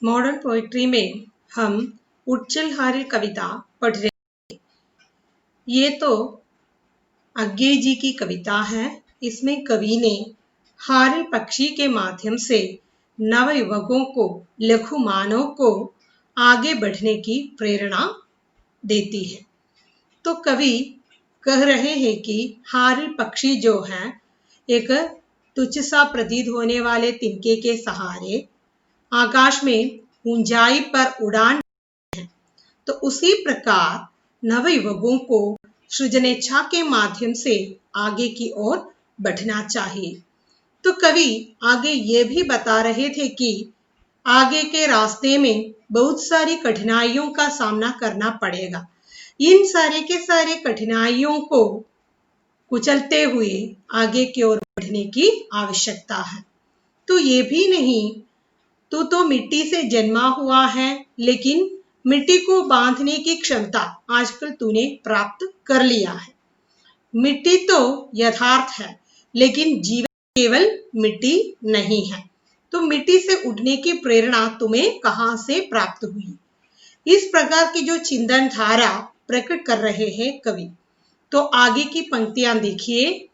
Modern poetry में हम उच्चल हारिल कविता पढ़ रहे हैं। ये तो अज्ञे जी की कविता है। इसमें कवि ने हारिल पक्षी के माध्यम से नवयुवकों को, लघु मानव को आगे बढ़ने की प्रेरणा देती है। तो कवि कह रहे हैं कि हारिल पक्षी जो है एक तुच्छ सा प्रतीत होने वाले तिनके के सहारे आकाश में ऊंचाई पर उड़ान है। तो उसी प्रकार नवयुवकों को सृजनेच्छा के माध्यम से आगे की ओर बढ़ना चाहिए। तो कवि आगे ये भी बता रहे थे कि आगे के रास्ते में बहुत सारी कठिनाइयों का सामना करना पड़ेगा। इन सारे के सारे कठिनाइयों को कुचलते हुए आगे की ओर बढ़ने की आवश्यकता है। तो ये भी नहीं, तू तो मिट्टी से जन्मा हुआ है, लेकिन मिट्टी को बांधने की क्षमता आजकल तूने प्राप्त कर लिया है। मिट्टी तो यथार्थ है, लेकिन जीवन केवल मिट्टी नहीं है। तो मिट्टी से उठने की प्रेरणा तुम्हें कहां से प्राप्त हुई? इस प्रकार की जो चिंतन धारा प्रकट कर रहे हैं कवि। तो आगे की पंक्तियां देखिए।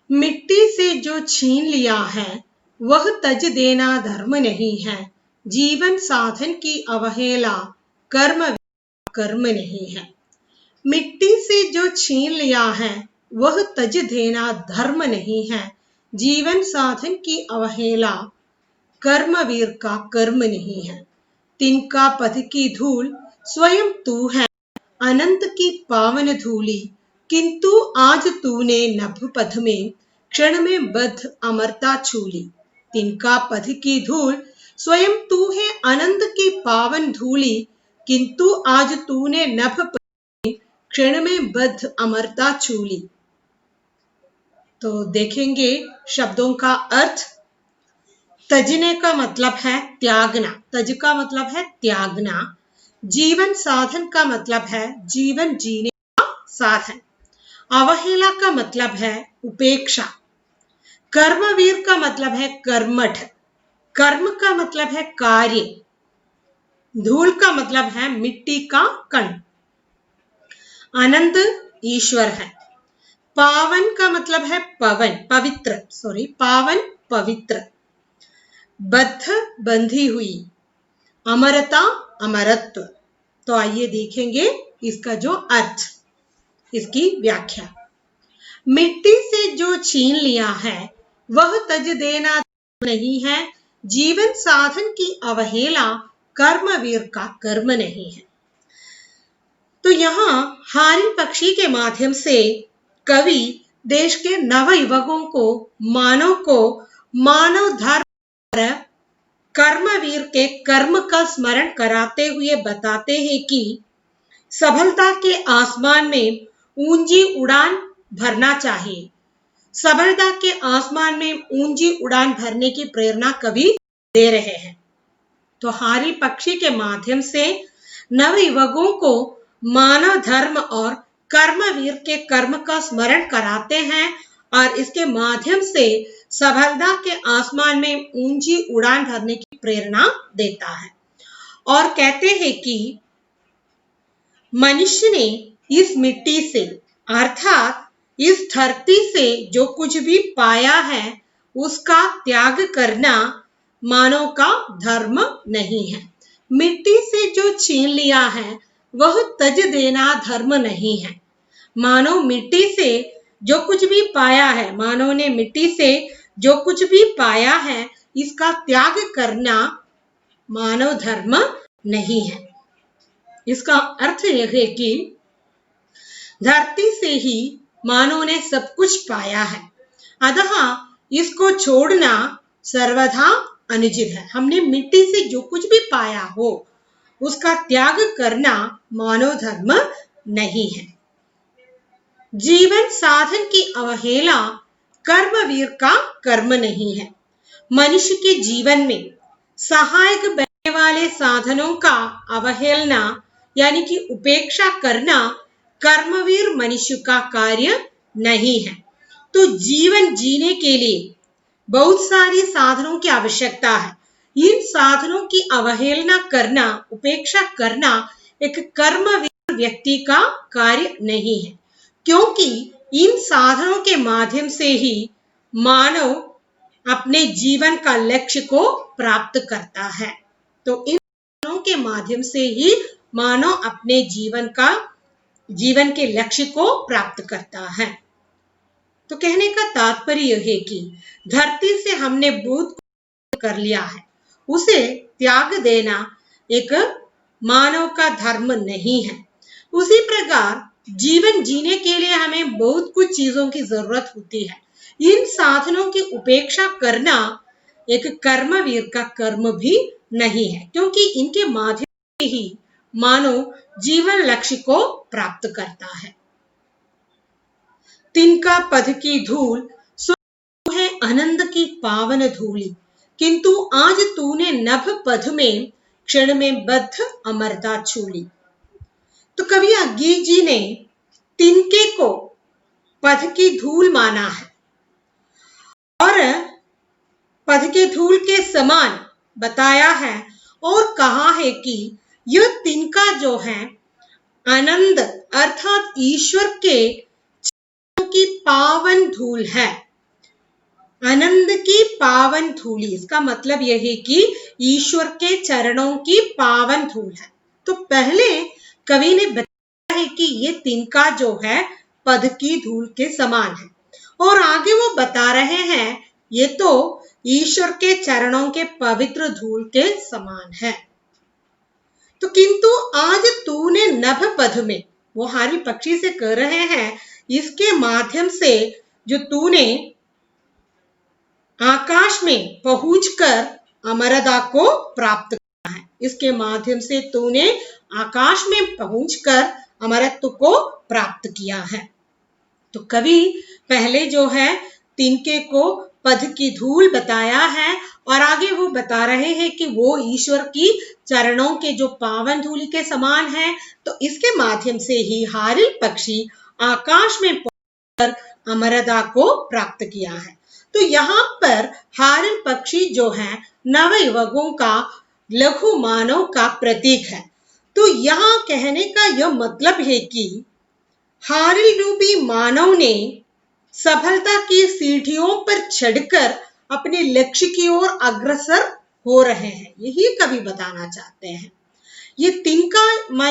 मिट्टी से जो छीन लिया है वह तज देना धर्म नहीं है। जीवन साधन की अवहेला कर्म नहीं है। मिट्टी से जो छीन लिया है वह तज देना धर्म नहीं है। जीवन साधन की अवहेला कर्मवीर का कर्म नहीं है। तिनका पथ की धूल स्वयं तू है, अनंत की पावन धूली, किंतु आज तूने नभ पथ में क्षण में बद्ध अमरता छूली। तिनका पथ की धूल स्वयं तू है, अनंत की पावन धूली, किंतु आज तूने नभ पथ में क्षण में बद्ध अमरता छूली। तो देखेंगे शब्दों का अर्थ। तजने का मतलब है त्यागना, तज का मतलब है त्यागना। जीवन साधन का मतलब है जीवन जीने का साधन। अवहेला का मतलब है उपेक्षा। कर्मवीर का मतलब है कर्मठ। कर्म का मतलब है कार्य। धूल का मतलब है मिट्टी का कण। अनंत ईश्वर है। पावन का मतलब है पवन, पवित्र, पावन पवित्र। बद्ध बंधी हुई। अमरता अमरत्व। तो आइए देखेंगे इसका जो अर्थ, इसकी व्याख्या। मिट्टी से जो छीन लिया है वह तज देना नहीं है। जीवन साधन की अवहेला कर्मवीर का कर्म नहीं है। तो यहाँ हारिल पक्षी के माध्यम से कवि देश के नवयुवकों को मानव धर्म कर्मवीर के कर्म का स्मरण कराते हुए बताते हैं कि सफलता के आसमान में ऊंची उड़ान भरना चाहिए। सफलता के आसमान में ऊंची उड़ान भरने की प्रेरणा कवि दे रहे हैं। तो हारिल पक्षी के माध्यम से नवयुवकों को मानव धर्म और कर्मवीर के कर्म का स्मरण कराते हैं और इसके माध्यम से सफलता के आसमान में ऊंची उड़ान भरने की प्रेरणा देता है। और कहते हैं कि मनुष्य ने इस मिट्टी से अर्थात इस धरती से जो कुछ भी पाया है उसका त्याग करना मानव का धर्म नहीं है। मिट्टी से जो छीन लिया है वह तज देना धर्म नहीं है। मानव मिट्टी से जो कुछ भी पाया है, मानव ने मिट्टी से जो कुछ भी पाया है, इसका त्याग करना मानव धर्म नहीं है। इसका अर्थ यह है कि धरती से ही मानव ने सब कुछ पाया है, अतः इसको छोड़ना सर्वथा अनुचित है। हमने मिट्टी से जो कुछ भी पाया हो उसका त्याग करना मानव धर्म नहीं है। जीवन साधन की अवहेला कर्मवीर का कर्म नहीं है। मनुष्य के जीवन में सहायक बनने वाले साधनों का अवहेलना यानी कि उपेक्षा करना कर्मवीर मनुष्य का कार्य नहीं है। तो जीवन जीने के लिए बहुत सारी साधनों की आवश्यकता है। इन साधनों की अवहेलना करना, उपेक्षा करना एक कर्मवीर व्यक्ति का कार्य नहीं है, क्योंकि इन साधनों के माध्यम से ही मानव अपने जीवन का लक्ष्य को प्राप्त करता है। तो इन साधनों के माध्यम से ही मानव अपने जीवन के लक्ष्य को प्राप्त करता है। तो कहने का तात्पर्य यह है कि धरती से हमने बहुत कर लिया है, उसे त्याग देना एक मानव का धर्म नहीं है। उसी प्रकार जीवन जीने के लिए हमें बहुत कुछ चीजों की जरूरत होती है। इन साधनों की उपेक्षा करना एक कर्मवीर का कर्म भी नहीं है, क्योंकि इनके माध्यम से ही मानव जीवन लक्ष्य को प्राप्त करता है। तिनका पद की धूल सो है आनंद की पावन धूली, किंतु आज तूने नभ पद में क्षण में बद्ध अमरता छूली। तो कवि अज्ञे जी ने तिनके को पद की धूल माना है और पद के धूल के समान बताया है और कहा है कि यह तिनका जो है आनंद अर्थात ईश्वर के चरणों की पावन धूल है। आनंद की पावन धूली, इसका मतलब यह है कि ईश्वर के चरणों की पावन धूल है। तो पहले कवि ने बताया है कि ये तिनका जो है पद की धूल के समान है, और आगे वो बता रहे हैं ये तो ईश्वर के चरणों के पवित्र धूल के समान है। तो किंतु आज तूने नभ पद में, वो हारी पक्षी से कह रहे हैं, इसके माध्यम से जो तूने आकाश में पहुंचकर अमरता को प्राप्त किया है, इसके माध्यम से तूने आकाश में पहुंचकर अमरत्व को प्राप्त किया है। तो कवि पहले जो है तिनके को पद की धूल बताया है और आगे वो बता रहे हैं कि वो ईश्वर की चरणों के जो पावन धूलि के समान है। तो इसके माध्यम से ही हारिल पक्षी आकाश में पहुंचकर अमरता को प्राप्त किया है। तो यहाँ पर हारिल पक्षी जो है नवयुवकों का, लघु मानव का प्रतीक है। तो यहाँ कहने का यह मतलब है कि हारिल रूपी मानव ने सफलता की सीढ़ियों पर चढ़कर अपने लक्ष्य की ओर अग्रसर हो रहे हैं, यही कवि बताना चाहते हैं। ये तिनका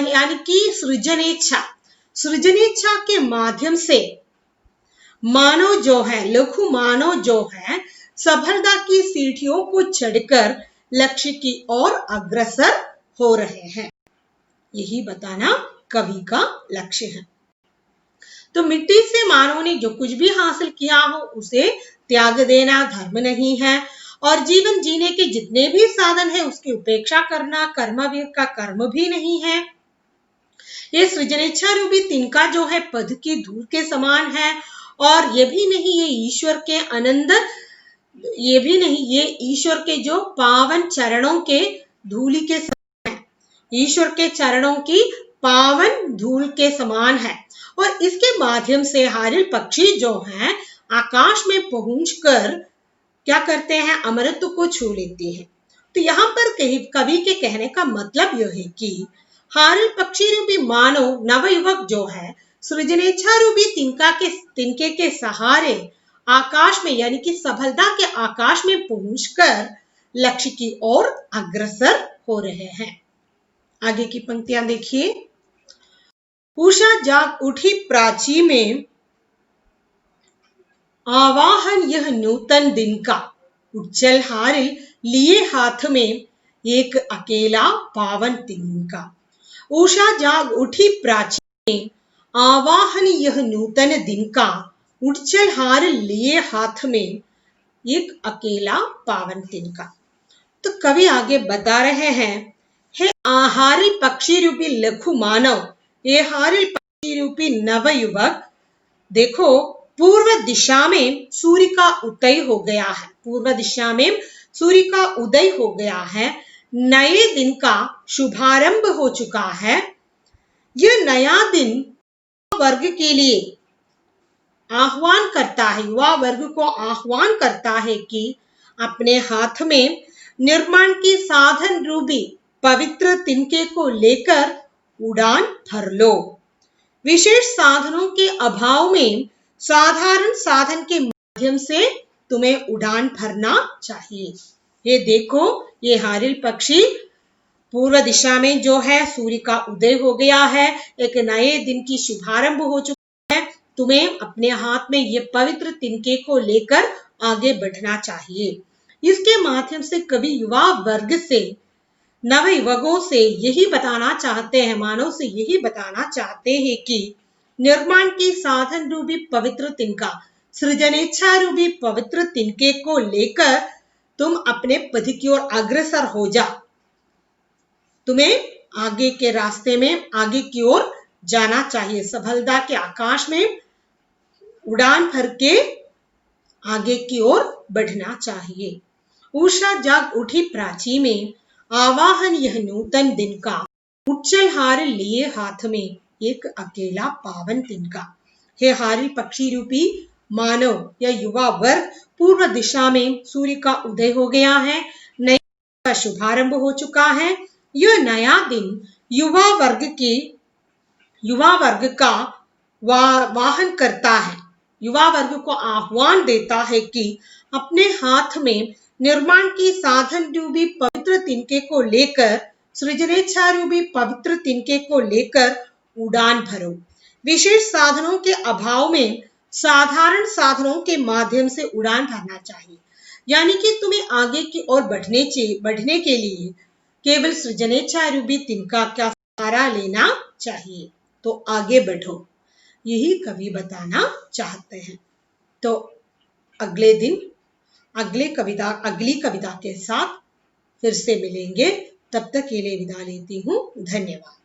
यानी कि सृजनेच्छा के माध्यम से मानव जो है, लघु मानव जो है, सफलता की सीढ़ियों को चढ़कर लक्ष्य की ओर अग्रसर हो रहे हैं, यही बताना कवि का लक्ष्य है। तो मिट्टी से मानव ने जो कुछ भी हासिल किया हो उसे त्याग देना धर्म नहीं है, और जीवन जीने के जितने भी साधन है उसकी उपेक्षा करना कर्मवीर का कर्म भी नहीं है। ये सृजनेच्छा रूपी तिनका जो है पद की धूल के समान है, और ये भी नहीं ये ईश्वर के आनंद, ये भी नहीं ये ईश्वर के जो पावन चरणों के धूलि के समान है, ईश्वर के चरणों की पावन धूल के समान है। और इसके माध्यम से हारिल पक्षी जो हैं आकाश में पहुंचकर क्या करते हैं, अमरत्व को छू लेते हैं। तो यहाँ पर कवि के कहने का मतलब यह है कि हारिल पक्षी रूपी मानव नवयुवक जो है सृजनेच्छा रूपी तिनके के सहारे आकाश में यानी कि सफलता के आकाश में पहुंचकर लक्ष्य की ओर अग्रसर हो रहे हैं। आगे की पंक्तियां देखिए। उषा जाग उठी प्राची में, आवाहन यह नूतन दिन का, उज्जल हारिल लिए हाथ में, एक अकेला पावन दिन का। उषा जाग उठी प्राची में, आवाहन यह नूतन दिन का, उज्जल हारिल लिए हाथ में, एक अकेला पावन दिन का। तो कवि आगे बता रहे हैं, हे हारिल पक्षी रूपी लघु मानव, ये हारिल पक्षी रूपी नवयुवक, देखो पूर्व दिशा में सूर्य का उदय हो गया है, पूर्व दिशा में सूर्य का उदय हो गया है, नए दिन का शुभारंभ हो चुका है। यह नया दिन वर्ग के लिए आह्वान करता है, युवा वर्ग को आह्वान करता है कि अपने हाथ में निर्माण के साधन रूपी पवित्र तिनके को लेकर उड़ान भर लो। विशेष साधनों के अभाव में साधारण साधन के माध्यम से तुम्हें उड़ान भरना चाहिए। ये देखो, ये हारिल पक्षी पूर्व दिशा में जो है सूर्य का उदय हो गया है, एक नए दिन की शुभारंभ हो चुका है। तुम्हें अपने हाथ में ये पवित्र तिनके को लेकर आगे बढ़ना चाहिए। इसके माध्यम से कवि युवा वर्ग से, नव युवकों से यही बताना चाहते हैं, मानव से यही बताना चाहते हैं कि निर्माण के साधन रूपी पवित्र तिनका, सृजनेच्छा रूपी पवित्र तिनके को लेकर तुम अपने पद की ओर अग्रसर हो जा। तुम्हें आगे के रास्ते में आगे की ओर जाना चाहिए, सफलता के आकाश में उड़ान भर के आगे की ओर बढ़ना चाहिए। उषा जाग उठी प्राची में, आवाहन यह नूतन दिन का, उच्चल हार लिए हाथ में एक अकेला पावन तिनका। हे हारिल पक्षी रूपी मानव या युवा वर्ग, पूर्व दिशा में सूर्य का उदय हो गया है, नए का शुभारंभ हो चुका है। यह नया दिन युवा वर्ग का वाहन करता है, युवा वर्ग को आह्वान देता है कि अपने हाथ में निर्माण की साधन रूपी पवित्र तिनके को लेकर, सृजनेच्छा रूपी पवित्र तिनके को लेकर उड़ान भरो। विशेष साधनों के अभाव में साधारण साधनों के माध्यम से उड़ान भरना चाहिए। यानी कि तुम्हें आगे की ओर बढ़ने के लिए केवल सृजनेच्छा रूपी तिनका का सहारा लेना चाहिए। तो आगे बढ़ो, यही कवि बताना चाहते हैं। तो अगले दिन अगली कविता के साथ फिर से मिलेंगे। तब तक के लिए विदा लेती हूँ। धन्यवाद।